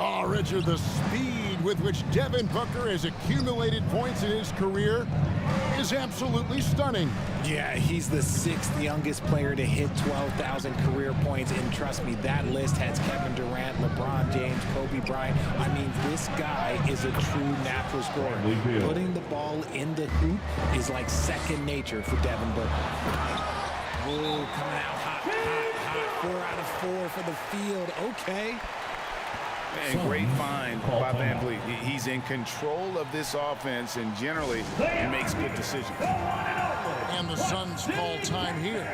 Oh, Richard, the speed with which Devin Booker has accumulated points in his career is absolutely stunning. Yeah, he's the 6th youngest player to hit 12,000 career points, and trust me, that list has Kevin Durant, LeBron James, Kobe Bryant. I mean, this guy is a true natural scorer. Putting the ball in the hoop is like second nature for Devin Booker. Whoa, coming out hot, hot, hot. 4 out of 4 for the field. Okay. Man, great find by Van Vliet. He's in control of this offense and generally makes good decisions. And the Suns call time here.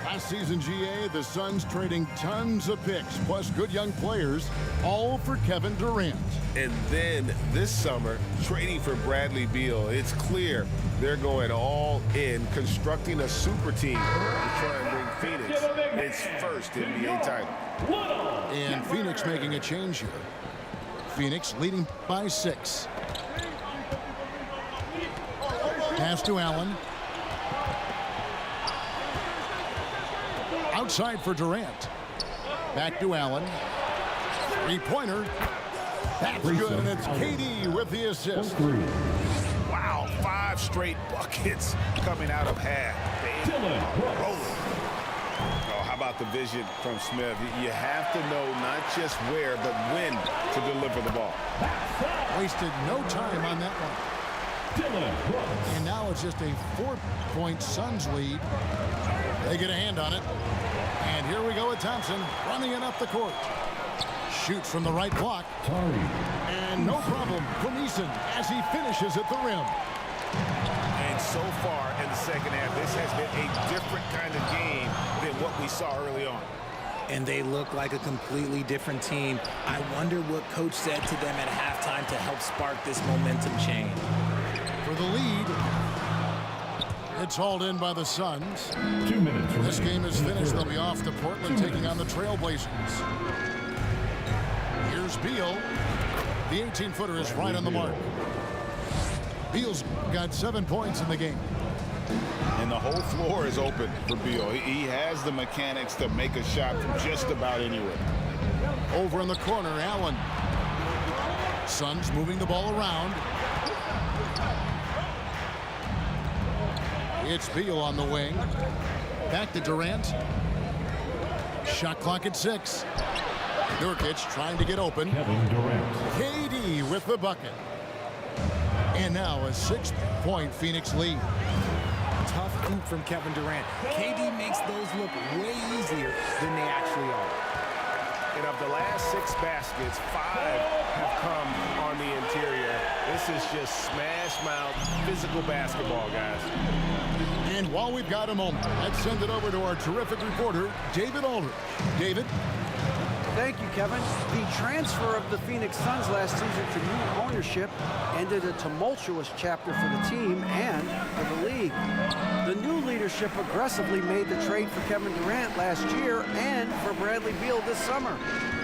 Last season, GA, the Suns trading tons of picks, plus good young players, all for Kevin Durant. And then this summer, trading for Bradley Beal, it's clear they're going all in, constructing a super team to try and bring Phoenix its first NBA title. And Phoenix making a change here. Phoenix leading by 6. Pass to Allen. Outside for Durant. Back to Allen. Three-pointer. That's good, and it's KD with the assist. Wow, 5 straight buckets coming out of half. Rolling. Oh, how about the vision from Smith? You have to know not just where, but when to deliver the ball. Wasted no time on that one. And now it's just a 4-point Suns lead. They get a hand on it. And here we go with Thompson running it up the court. Shoots from the right block. And no problem from Eason as he finishes at the rim. And so far in the second half, this has been a different kind of game than what we saw early on. And they look like a completely different team. I wonder what coach said to them at halftime to help spark this momentum change. for the lead. It's hauled in by the Suns. 2 minutes. This game is finished. They'll be off to Portland taking on the Trailblazers. Here's Beal. The 18-footer is right on the mark. Beal's got 7 points in the game. And the whole floor is open for Beal. He has the mechanics to make a shot from just about anywhere. Over in the corner, Allen. Suns moving the ball around. It's Beal on the wing. Back to Durant. Shot clock at 6. Nurkic trying to get open. Kevin Durant. KD with the bucket. And now a 6-point Phoenix lead. Tough hoop from Kevin Durant. KD makes those look way easier than they actually are. And of the last 6 baskets, 5 have come on the interior. This is just smash mouth physical basketball, guys. And while we've got a moment, let's send it over to our terrific reporter, David Aldridge. David? Thank you, Kevin. The transfer of the Phoenix Suns last season to new ownership ended a tumultuous chapter for the team and for the league. The new leadership aggressively made the trade for Kevin Durant last year and for Bradley Beal this summer.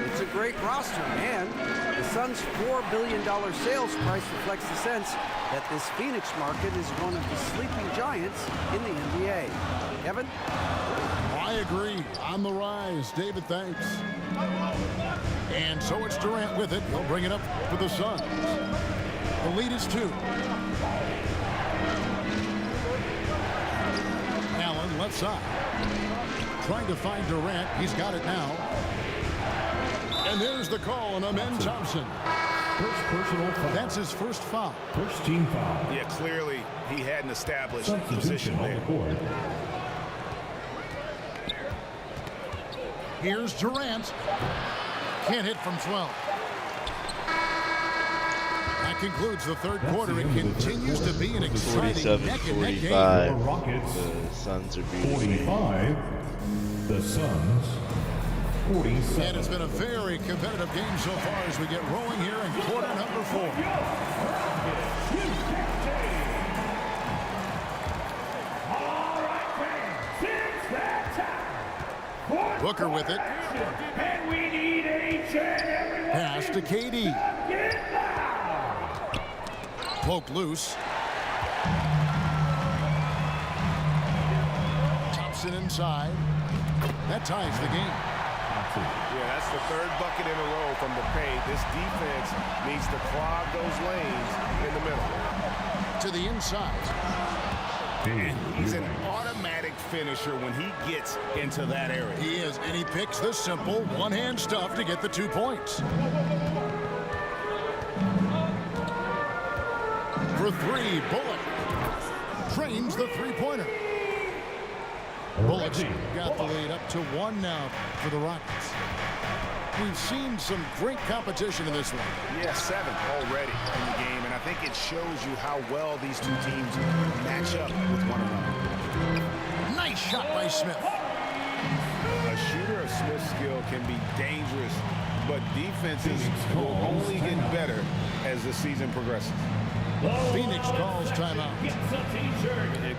It's a great roster, and the Suns' $4 billion sales price reflects the sense that this Phoenix market is one of the sleeping giants in the NBA. Kevin? I agree. On the rise. David, thanks. And so it's Durant with it. He'll bring it up for the Suns. The lead is 2. Allen left side. Trying to find Durant. He's got it now. And there's the call on Amen Thompson. First personal foul. That's his first foul. First team foul. Yeah, clearly he hadn't established Substitution position on there. the court. Here's Durant. Can't hit from 12. That concludes the third quarter. It continues to be an exciting neck-and-neck game. 47-45. Rockets. The Suns are beating. 45. The Suns. 47. And it's been a very competitive game so far as we get rolling here in quarter number 4. Booker with it. Pass to KD. Poked loose. Thompson inside. That ties the game. Yeah, that's the 3rd bucket in a row from the paint. This defense needs to clog those lanes in the middle. To the inside. He's an automatic finisher when he gets into that area. He is, and he picks the simple one-hand stuff to get the 2 points. For 3, Bullock trains the three-pointer. Bullock's got the lead up to 1 now for the Rockets. We've seen some great competition in this one. Yeah, 7 already in the game, and I think it shows you how well these 2 teams match up with one another. Nice shot by Smith. A shooter of Smith's skill can be dangerous, but defenses will only get better as the season progresses. Phoenix calls timeout. Yeah,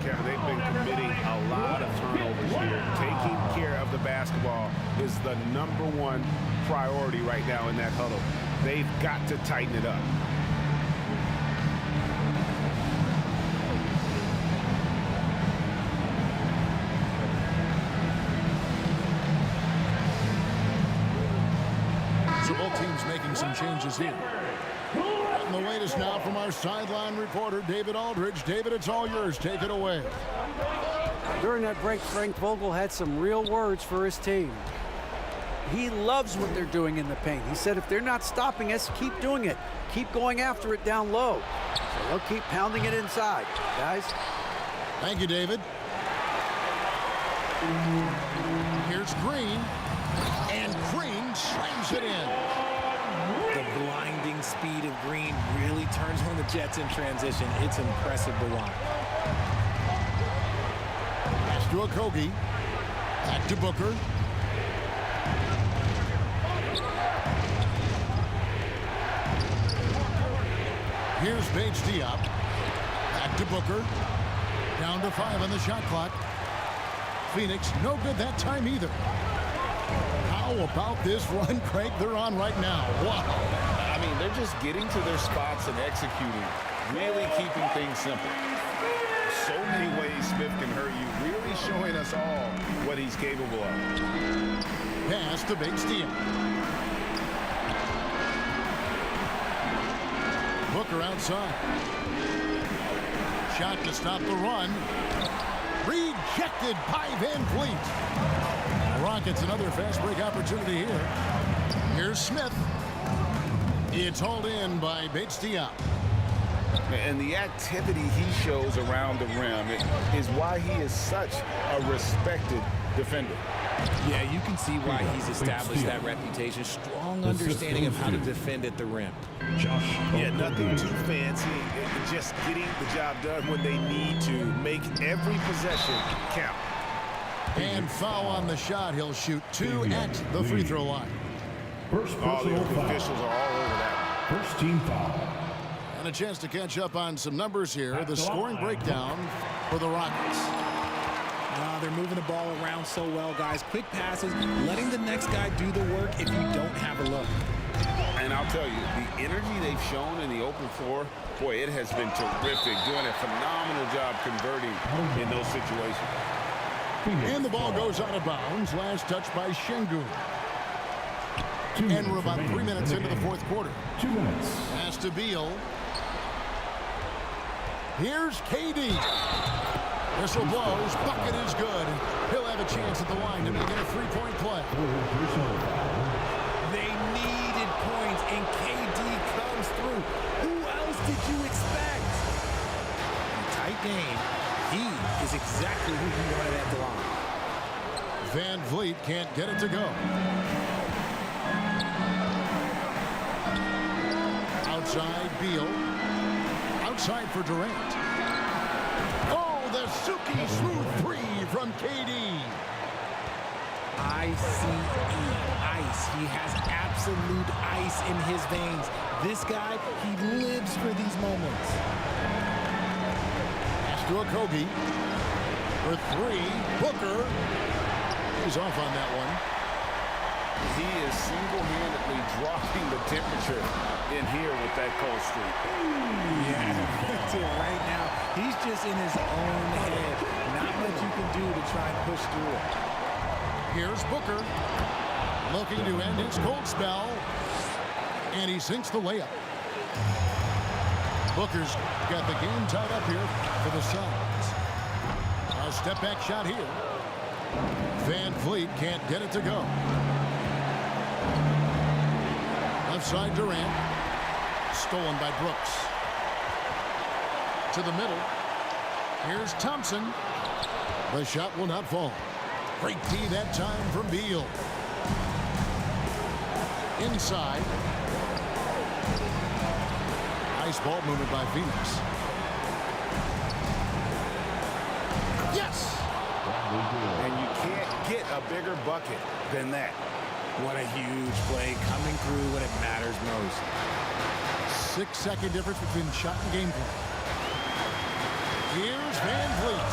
Kevin, they've been committing a lot of turnovers here. Taking care of the basketball is the #1 priority right now in that huddle. They've got to tighten it up. So both teams making some changes here. And the latest now from our sideline reporter, David Aldridge. David, it's all yours. Take it away. During that break, Frank Vogel had some real words for his team. He loves what they're doing in the paint. He said if they're not stopping us, keep doing it. Keep going after it down low. So they'll keep pounding it inside. Guys. Thank you, David. Here's Green. And Green slams it in. The blinding speed of Green really turns on the Jets in transition. It's impressive to watch. Pass to Okogie. Back to Booker. Here's Bates Diop. To Booker. Down to 5 on the shot clock. Phoenix, no good that time either. How about this run, Craig, they're on right now? Wow. I mean, they're just getting to their spots and executing, really keeping things simple. So many ways Smith can hurt you, really showing us all what he's capable of. Pass to Big Steel. Booker outside. Shot to stop the run. Rejected by Van Vliet. The Rockets another fast break opportunity here. Here's Smith. It's hauled in by Bates Diop. And the activity he shows around the rim is why he is such a respected defender. Yeah, you can see why he's established that reputation. Strong understanding of how to defend at the rim. Yeah, nothing too fancy. Just getting the job done when they need to. Make every possession count. And foul on the shot. He'll shoot 2 at the free throw line. First All the personal officials are all over that. First team foul. And a chance to catch up on some numbers here. The scoring breakdown for the Rockets. They're moving the ball around so well, guys. Quick passes, letting the next guy do the work if you don't have a look. And I'll tell you, the energy they've shown in the open floor, boy, it has been terrific. Doing a phenomenal job converting in those situations. And the ball goes out of bounds. Last touch by Şengün. And we're about 3 minutes into the fourth quarter. 2 minutes. Pass to Beal. Here's KD. Whistle blows. Bucket is good. He'll have a chance at the line to make it a three-point play. They needed points, and KD comes through. Who else did you expect? In a tight game, he is exactly who you wanted at the line. Van Vliet can't get it to go. Outside, Beal. Outside for Durant. Oh, the Suki smooth three from KD. I-C-E, ice. He has absolute ice in his veins. This guy, he lives for these moments. Pass to Okogie. For 3, Booker. He's off on that one. He is single-handedly dropping the temperature in here with that cold streak. Yeah, that's it right now. He's just in his own head. Not much you can do to try and push through it. Here's Booker. Looking to end his cold spell. And he sinks the layup. Booker's got the game tied up here for the Suns. A step-back shot here. Van Vliet can't get it to go. Left side Durant. Stolen by Brooks. To the middle. Here's Thompson. The shot will not fall. Great D that time from Beal. Inside. Nice ball movement by Phoenix. Yes! And you can't get a bigger bucket than that. What a huge play coming through when it matters most. 6-second difference between shot and gameplay. Here's Van Vliet.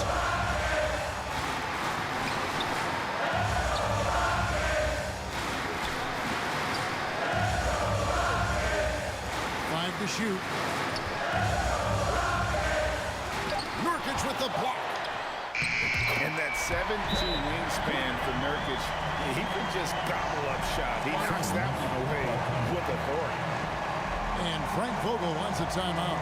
Five to shoot. Nurkic with the block. And that 7'2" wingspan for Nurkic, he can just gobble up shot. He knocks that one away with authority. And Frank Vogel wants a timeout.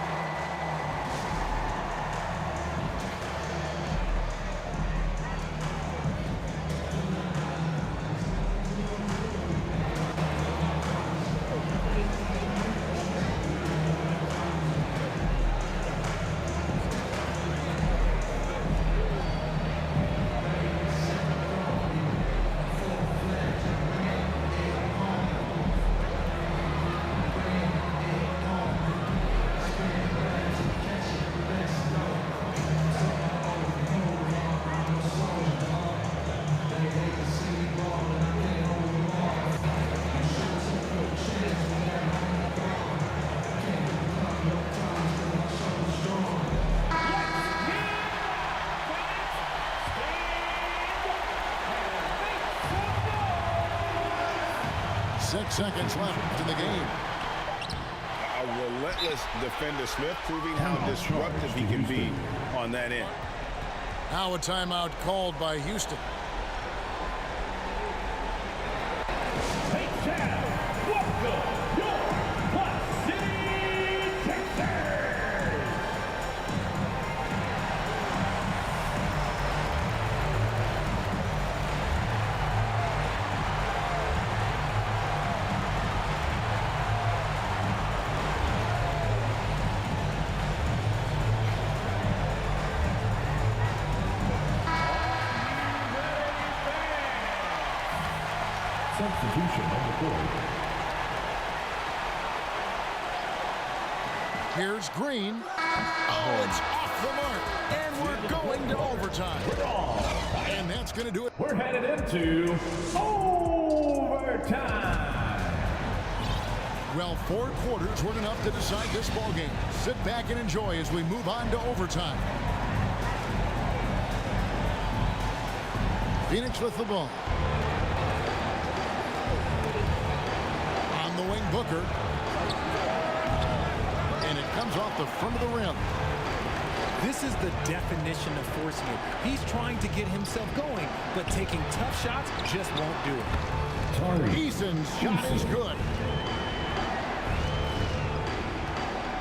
6 seconds left in the game. A relentless defender, Smith, proving how disruptive he can be on that end. Now a timeout called by Houston. Substitution on the court. Here's Green. Oh, it's off the mark. And we're going to overtime. And that's going to do it. We're headed into overtime. Well, 4 quarters weren't enough to decide this ball game. Sit back and enjoy as we move on to overtime. Phoenix with the ball. On the wing, Booker. And it comes off the front of the rim. This is the definition of forcing it. He's trying to get himself going, but taking tough shots just won't do it. Eason's shot is good.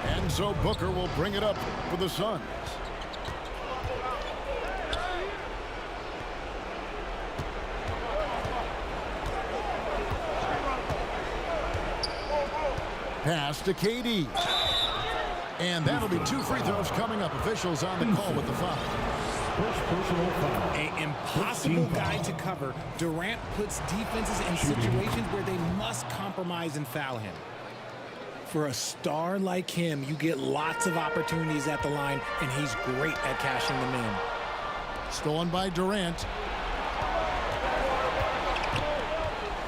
And so Booker will bring it up for the Suns. Pass to KD. And that'll be 2 free throws coming up. Officials on the call with the foul. An impossible guy to cover. Durant puts defenses in situations where they must compromise and foul him. For a star like him, you get lots of opportunities at the line, and he's great at cashing them in. Stolen by Durant.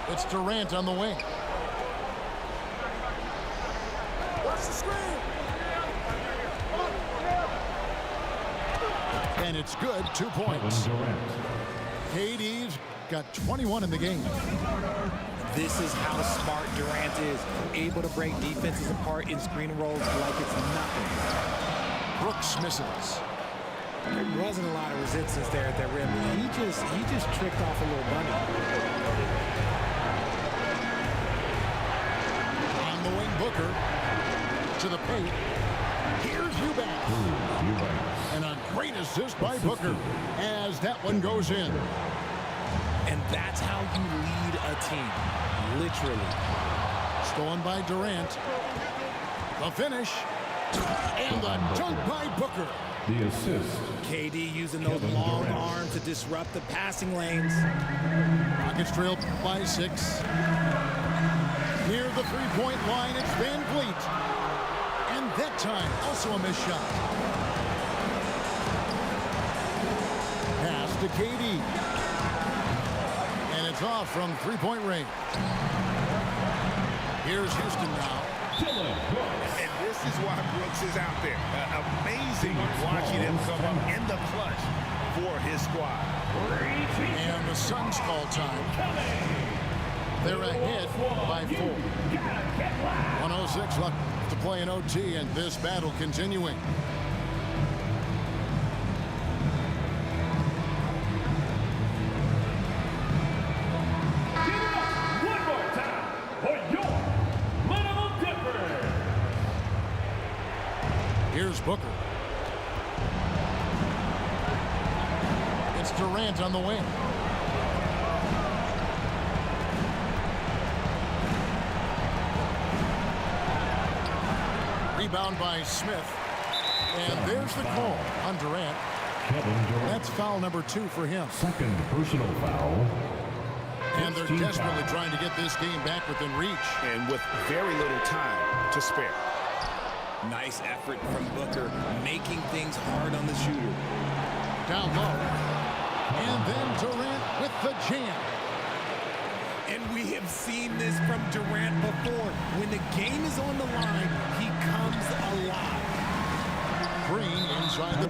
It's Durant on the wing. What's the screen? And it's good, 2 points. KD's got 21 in the game. This is how smart Durant is, able to break defenses apart in screen rolls like it's nothing. Brooks misses. There wasn't a lot of resistance there at that rim. He just tricked off a little bunny. On the wing, Booker to the paint. Here's Eubanks. And a great assist by Booker as that one goes in. And that's how you lead a team, literally. Stolen by Durant. The finish. And the dunk by Booker. The assist. KD using those long arms to disrupt the passing lanes. Rockets trail by 6. Near the three-point line, it's Van Vliet. And that time, also a missed shot. Pass to KD. And it's off from three-point range. Here's Houston now. And this is why Brooks is out there. Amazing watching him come up in the clutch for his squad. And the Suns call time. They're ahead by 4. 106 left to play in OT, and this battle continuing. One more time for your little dipper. Here's Booker. It's Durant on the wing. Rebound by Smith. And there's the call on Durant. That's foul number 2 for him. Second personal foul. And they're desperately trying to get this game back within reach. And with very little time to spare. Nice effort from Booker, making things hard on the shooter. Down low. And then Durant with the jam. And we have seen this from Durant before. When the game is on the line, he comes alive. Green inside the